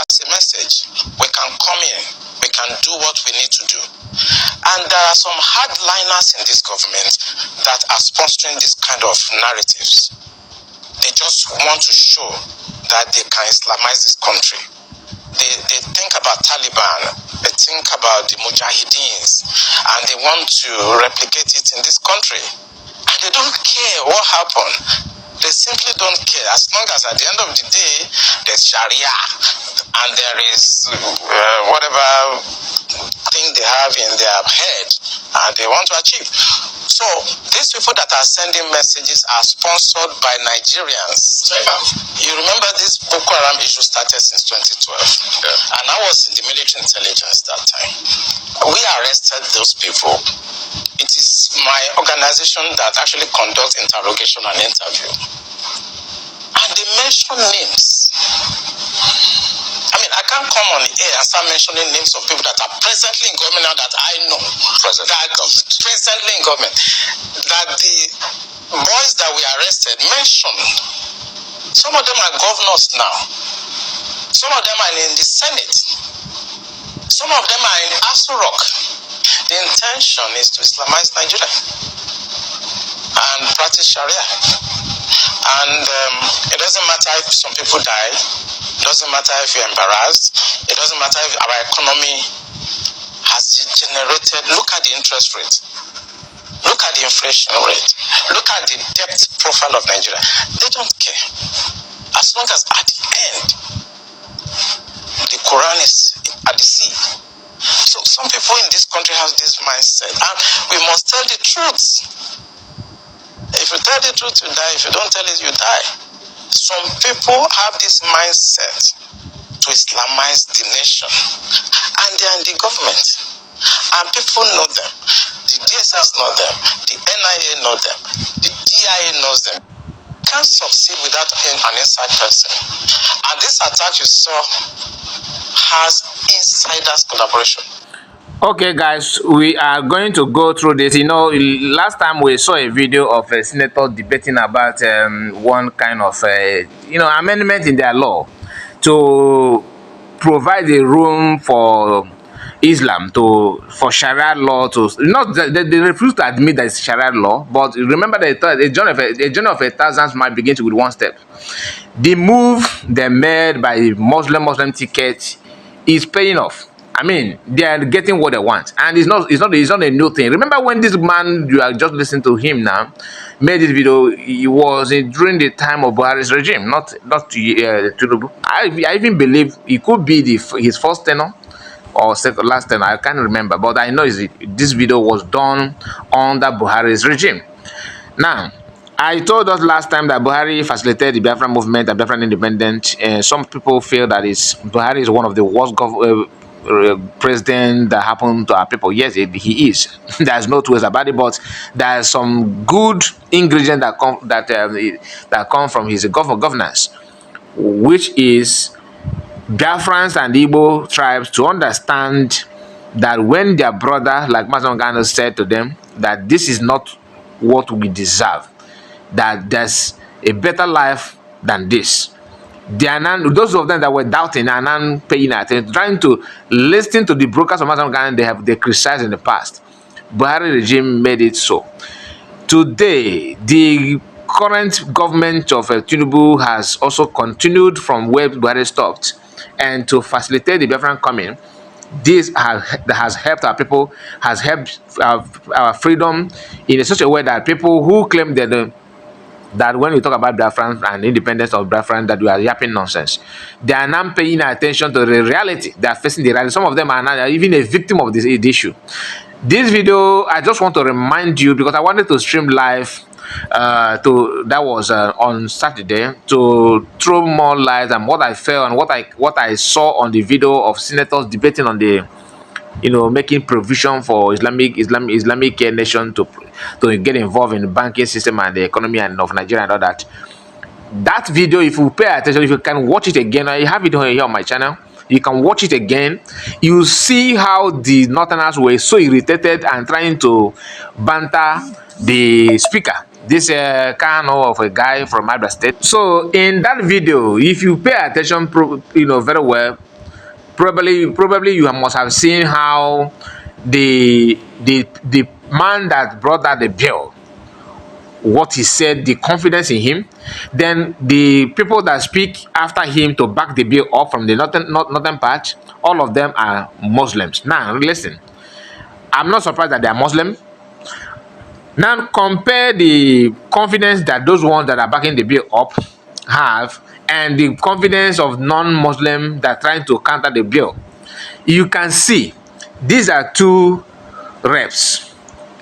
as a message. We can come in, we can do what we need to do. And there are some hardliners in this government that are sponsoring this kind of narratives. They just want to show that they can Islamize this country. They think about Taliban, they think about the Mujahideens, and they want to replicate it in this country. And they don't care what happened. They simply don't care, as long as at the end of the day, there's Sharia and there is whatever thing they have in their head and they want to achieve. So these people that are sending messages are sponsored by Nigerians. You remember this Boko Haram issue started since 2012, and I was in the military intelligence that time. We arrested those people. It is my organization that actually conducts interrogation and interview. And they mention names. I mean, I can't come on the air and start mentioning names of people that are presently in government now that I know. Presently in government. That the boys that we arrested mentioned. Some of them are governors now. Some of them are in the Senate. Some of them are in Aso Rock. The intention is to Islamize Nigeria and practice Sharia. And it doesn't matter if some people die. It doesn't matter if you're embarrassed. It doesn't matter if our economy has degenerated. Look at the interest rate. Look at the inflation rate. Look at the debt profile of Nigeria. They don't care. As long as at the end, the Quran is at the sea. So some people in this country have this mindset, and we must tell the truth. If you tell the truth, you die. If you don't tell it, you die. Some people have this mindset to Islamize the nation, and they are in the government, and people know them. The DSS know them. The NIA know them. The DIA knows them. Can't succeed without an inside person. And this attack you saw has insiders collaboration. Okay guys, we are going to go through this. You know, last time we saw a video of a senator debating about one kind of amendment in their law to provide a room for Islam for Sharia law to not they refuse to admit that it's Sharia law, but remember that a journey of 1,000 miles begins with one step. The move they made by Muslim ticket is paying off. I mean, they are getting what they want, and it's not a new thing. Remember when this man, you are just listening to him now, made this video? It was during the time of Buhari's regime, not Tinubu. I even believe it could be his first tenure or second last tenure. I can't remember, but I know this video was done under Buhari's regime. Now, I told us last time that Buhari facilitated the Biafra movement and Biafra independence, and some people feel that Buhari is one of the worst president that happened to our people. Yes, he is. There's no two ways about it, but there's some good ingredients that come from his governance, which is Biafrans and Igbo tribes to understand that when their brother, like Master Gano said to them, that this is not what we deserve, that there's a better life than this. They are now, those of them that were doubting are now paying attention, trying to listen to the brokers of Master Ghana they criticized in the past. Buhari regime made it so. Today, the current government of Tinubu has also continued from where Buhari stopped, and to facilitate the Biafran coming. This has helped our people, has helped our freedom in such a way that people who claim that when we talk about Biafran and independence of Biafran, that we are yapping nonsense, they are now paying attention to the reality. They are facing the reality. Some of them are now even a victim of this issue. This video, I just want to remind you, because I wanted to stream live that was on Saturday, to throw more light on what I felt and what I saw on the video of senators debating on the making provision for Islamic nation to get involved in the banking system and the economy and of Nigeria and all that. That video, if you pay attention, if you can watch it again, I have it here on my channel. You can watch it again. You see how the Northerners were so irritated and trying to banter the speaker, this kind of a guy from Abia State. So in that video, if you pay attention, very well, Probably you must have seen how the man that brought out the bill, what he said, the confidence in him. Then the people that speak after him to back the bill up from the northern part, all of them are Muslims. Now listen, I'm not surprised that they are Muslim. Now compare the confidence that those ones that are backing the bill up have, and the confidence of non-Muslim that are trying to counter the bill. You can see these are two reps,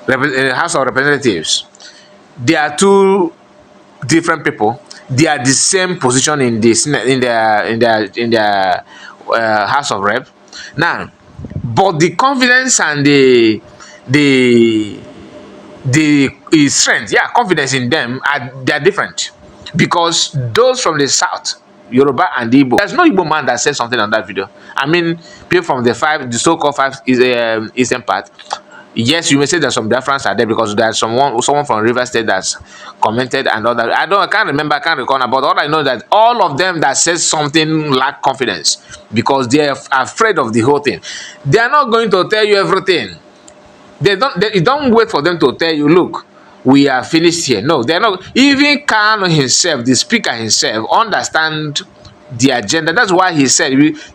House of Representatives. They are two different people. They are the same position in the Senate, in their House of Rep. Now, but the confidence and the strength, yeah, confidence in them they are different, because those from the south, Yoruba and Igbo, there's no Igbo man that said something on that video. I mean, people from the so-called five eastern part. Yes, you may say that some Biafrans are there, because there's someone from River State that's commented and all that. I can't remember, I can't recall, but all I know that all of them that says something lack confidence, because they are afraid of the whole thing. They are not going to tell you everything. You don't wait for them to tell you, look, we are finished here. No, they're not. Even Khan himself, the speaker himself, understand the agenda. That's why he said,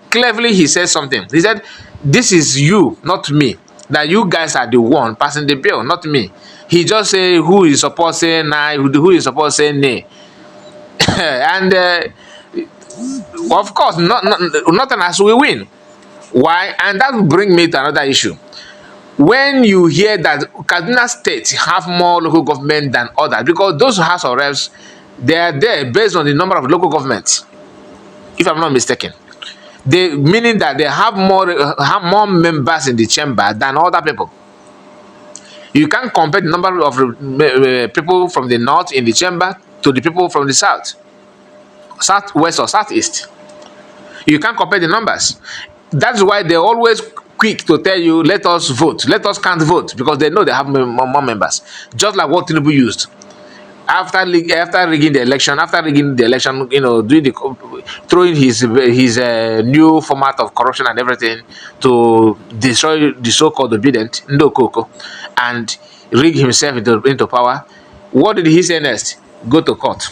cleverly he said something. He said, this is you, not me. That you guys are the one passing the bill, not me. He just say who is supposed to say nah, who is supposed to say nay. And of course, nothing as we win. Why? And that will bring me to another issue. When you hear that Kaduna State have more local government than others, because those House of Reps, they are there based on the number of local governments, if I'm not mistaken. Meaning that they have more members in the chamber than other people. You can't compare the number of people from the north in the chamber to the people from the south, southwest or southeast. You can't compare the numbers. That's why they're always quick to tell you, let us vote, let us can't vote, because they know they have more members. Just like what Tinubu used. After rigging the election, throwing his new format of corruption and everything to destroy the so-called obedient Ndokoko and rig himself into power. What did he say next? Go to court,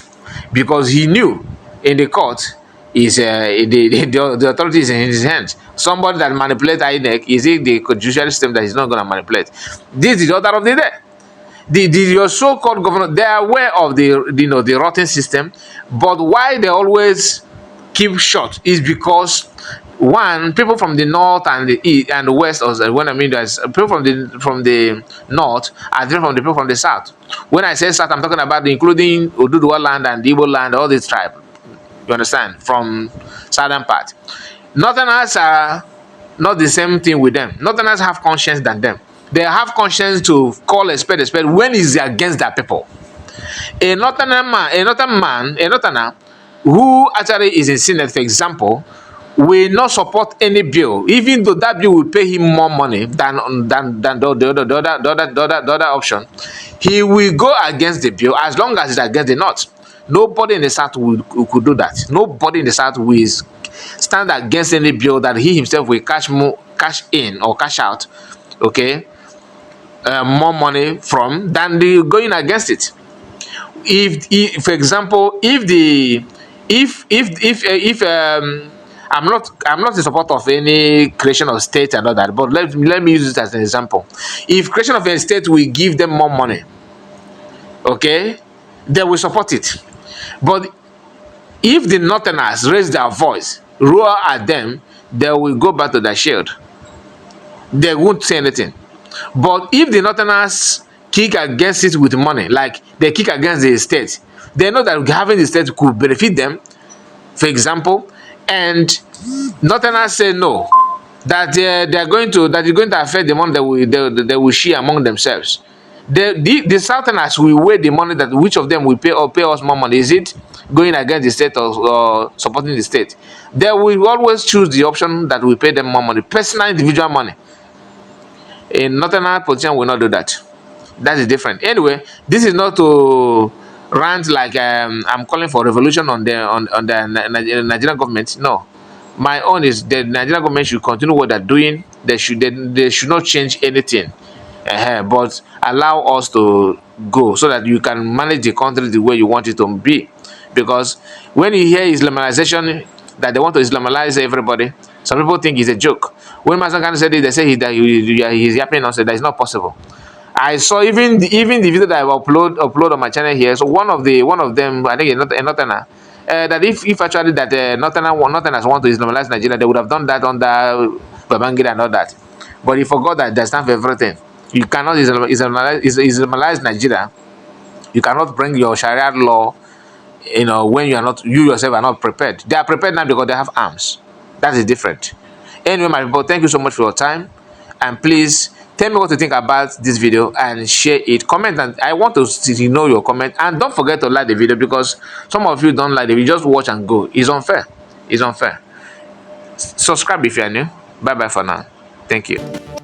because he knew in the court is the authority is in his hands. Somebody that manipulates INEC, is it the judicial system that he's not going to manipulate? This is the order of the day. Your so-called governor, they are aware of the rotten system, but why they always keep short is because, one, people from the north and the east and the west, or when I mean there's people from the north are different from the people from the south. When I say south, I'm talking about including Oduduwa land and Igbo land, all these tribes. You understand? From southern part. Northerners are not the same thing with them. Northerners have conscience than them. They have conscience to call a spade when it's against their people. A northerner who actually is in Senate, for example, will not support any bill, even though that bill will pay him more money than the other option. He will go against the bill as long as it's against the North. Nobody in the South could do that. Nobody in the South will stand against any bill that he himself will cash in or cash out, okay, more money from than the going against it. If for example, I'm not in support of any creation of state and all that, but let me use it as an example. If creation of a state will give them more money, okay, they will support it. But if the Northerners raise their voice, roar at them, they will go back to their shield. They won't say anything. But if the Northerners kick against it with money, like they kick against the state, they know that having the state could benefit them, for example, and Northerners say no, that it's going to affect the money they will share among themselves. The Southerners will weigh the money that which of them will pay us more money. Is it going against the state or supporting the state? They will always choose the option that will pay them more money, personal individual money. A Northerner politician will not do that. That is different. Anyway, this is not to rant like I'm calling for revolution on the Nigerian government. No, My own is the Nigerian government should continue what they're doing. They should not change anything, but allow us to go so that you can manage the country the way you want it to be. Because when you hear Islamization, that they want to Islamize everybody, some people think it's a joke. When Master Khan said it, they say he's yapping nonsense. That is not possible. I saw even the video that I upload on my channel here. So one of them, I think a Northerner, that if actually that Northerners want to Islamize Nigeria, they would have done that under Babangida and all that. But he forgot that there's time for everything. You cannot Islamize Nigeria. You cannot bring your Sharia law, when you yourself are not prepared. They are prepared now because they have arms. That is different. Anyway, my people, thank you so much for your time, and please tell me what you think about this video and share it. Comment, and I want to know your comment. And don't forget to like the video, because some of you don't like the video, just watch and go. It's unfair. It's unfair. Subscribe if you are new. Bye bye for now. Thank you.